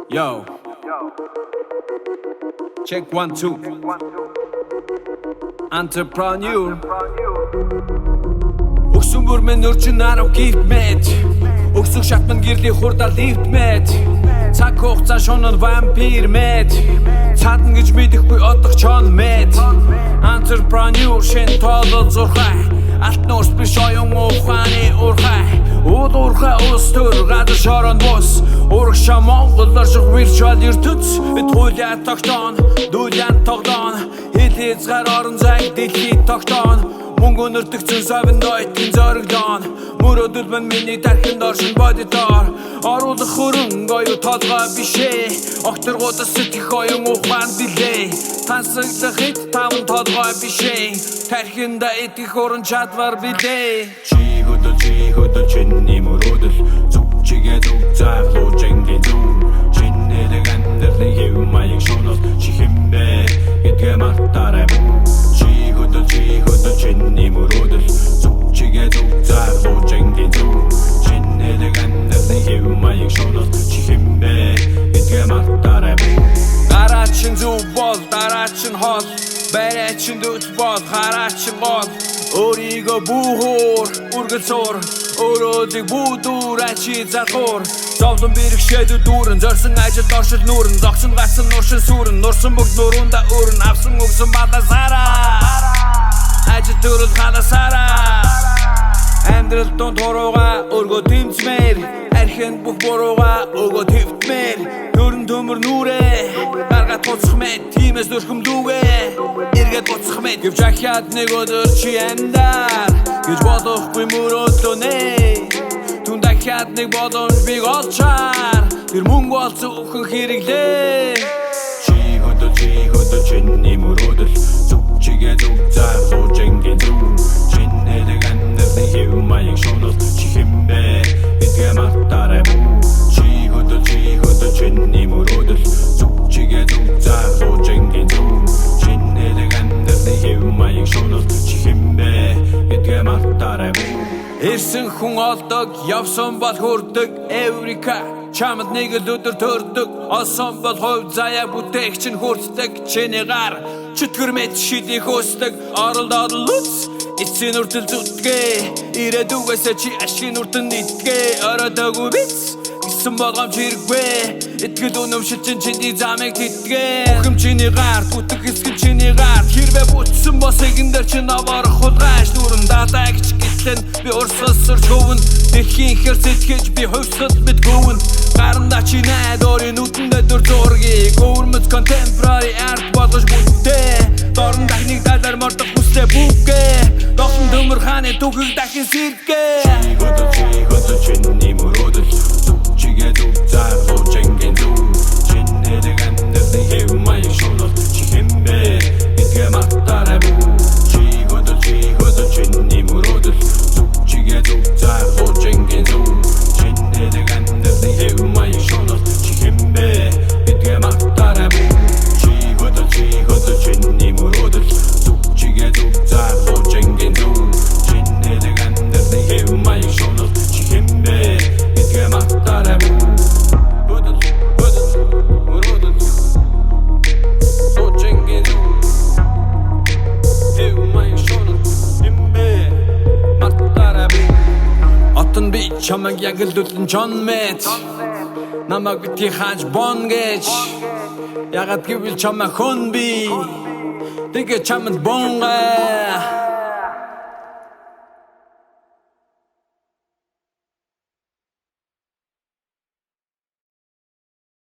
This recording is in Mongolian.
Yo. Check 1 2. Entrepreneur. Өгсөн бүр минь өрчин арав гифтмэд. Өгсөх шатман гэрлийн хурдаа лифтмэд. Цаг хугацаа шунан вампир мэд. Цаадна гэж мэдэхгүй одох чон мэд. Entrepreneur шин тоолол зурхай. Алт нуурс биш оюун ухааны урхай. Уул урхай ус төр гадар шорон бус. Урагшаа Монгол орших virtual ертөнц. Туулиа тогтоон, дүүлиан тоглоон. Хил хязгаар орон зайг дэлхийд тогтоон. Мөнгө өнөртөг цэн совин дойтын зориглоон. Мөрөөдөл мань миний тархинд оршин бодитоор. Оруулах хөрөнгө оюу толгой бишээ. Огторгуудас сэтгэх оюун ухаан билээ. Тансаглах хэд таван толгой бишээ. Тархинда идэх уран чадвар билээ. Чи хөдөл чиний мөрөөдөл. Зүг чигээ зүг зарлуу жингийн зүг. Чинэлэг амьдралын хэв маяг шунал. Чи хэмбэ гэдгээ мартаарай. Чи хөдөл чиний мөрөөдөл. Зүг чигээ зүг зарлуу жингийн зүг. Чинэлэг амьдралын хэв маяг шунал. Чи хэмбэ гэдгээ мартаарай. Гараа чин зүг бол дараа чин хол. Барай чин дөт бол хараа чин гол. Өөрийгөө бүхөр үргэл сур. Өрөөдийг бүдүүр ачи залхуур. Зовлон бэрхшээдүү дүүрэн. Зорсон ажил оршил нүүрэн. Зогсон гацсан нуршин сүрэн. Нурсан бүгд нурунда өрн. Авсан өгсөн бадасараа. Ажил төрөл ханасараа. Амьдрал дунд хурууга өргөө тэмцмээр. Архинд бүх бурууга өгөө твтмээр. Төрн төмөр нүрээ. Гаргаад буцах мэд. Тимээс дөрхөмлүүгээ. Эргээд буцах мэд. Гэвч ахяад нэг өдөр чи амьдаар. Гэж бодохгүй мөрөөдлөө нэ. Түн дахиад нэг боломж бийг олчаар. Тэр мөнгө олцсон өхөн хэрэглээ. Чи хөдөл чиний мөрөөдөл. Зүг чигээ зүг зарлуу жингийн зүг. Чинэлэг амьдралын хэв маяг шунал. Чи хэмбэ гэдгээ мартаарай. Чи хөдөл чиний мөрөөдөл. Зүг чигээ зүг зарлуу жингийн зүг. Чинэлэг амьдралын хэв маяг шунал. Чи хэмбэ гэдгээ мартаарай. Ирсэн хүн олдог, явсан бол хүрдэг. Эврика чамд нэг л өдөр төрдөг. Олсон бол хувь заяа бүтээх чинь хүртдэг. Чиний гар чөтгөр мэд шидийг хөсдөг. Оролдоод лүц эцсийн үртэл зүтгээ. Ирээдүгээс чи ашигын үртэн итгээ. Оройдоогүй биз гисэн болгоомж хэрэггүй. Итгэл үнэмшил чинь чиний замыг титгээ. Бүхэм чиний гар бүтэх хэсэг чиний гар. Хэрвээ бүтсэн бос эгэн дээр чинь аварах хулгайш. Нүрэн датагч гэтлэн би урсалсар чөвн. Дэлхийн хэр сэтгэж би хувьсгал мэд гөвн. Гаранда чи найд өөрийн нүдэндээ дөр зургийг. Өвөрмөц contemporary art болгож бүтээ. Дорн дахныг талаар мордох хүслээ бүгэ. Дохон төмөр хааны түүхийг дахин сэргэ. Чи хөдөл чиний мөрөөдөл. Зүг чигээ зүг зарлуу жингийн зүг. Чинэлэг амьдралын хэв маяг шунал. Чи хэмбэ гэдгээ мартаарай. Чи хөдөл чиний мөрөөдөл. Зүг чигээ зүг зарлуу жингийн зүг. Чинэлэг амьдралын хэв маяг шунал. Чи хэмбэ гэдгээ мартаарай. Чи хөдөл чиний мөрөөдөл. Зүг чигээ зүг зарлуу жингийн зүг. Чинэлэг амьдралын хэв маяг шунал. Чи хэмбэ гэдгээ мартаарай. Хөдөл мөрөөдөл. Зоо жингийн зүг. Хэв маяг шунал. Хэмбэ мартаарай. Отон би чамайг яг л дүлэн чон мэд. Намайг битгий хааж бон гэж. Ягаад гэвэл чамайг хүн би. Тэгээ чамд бонгаа.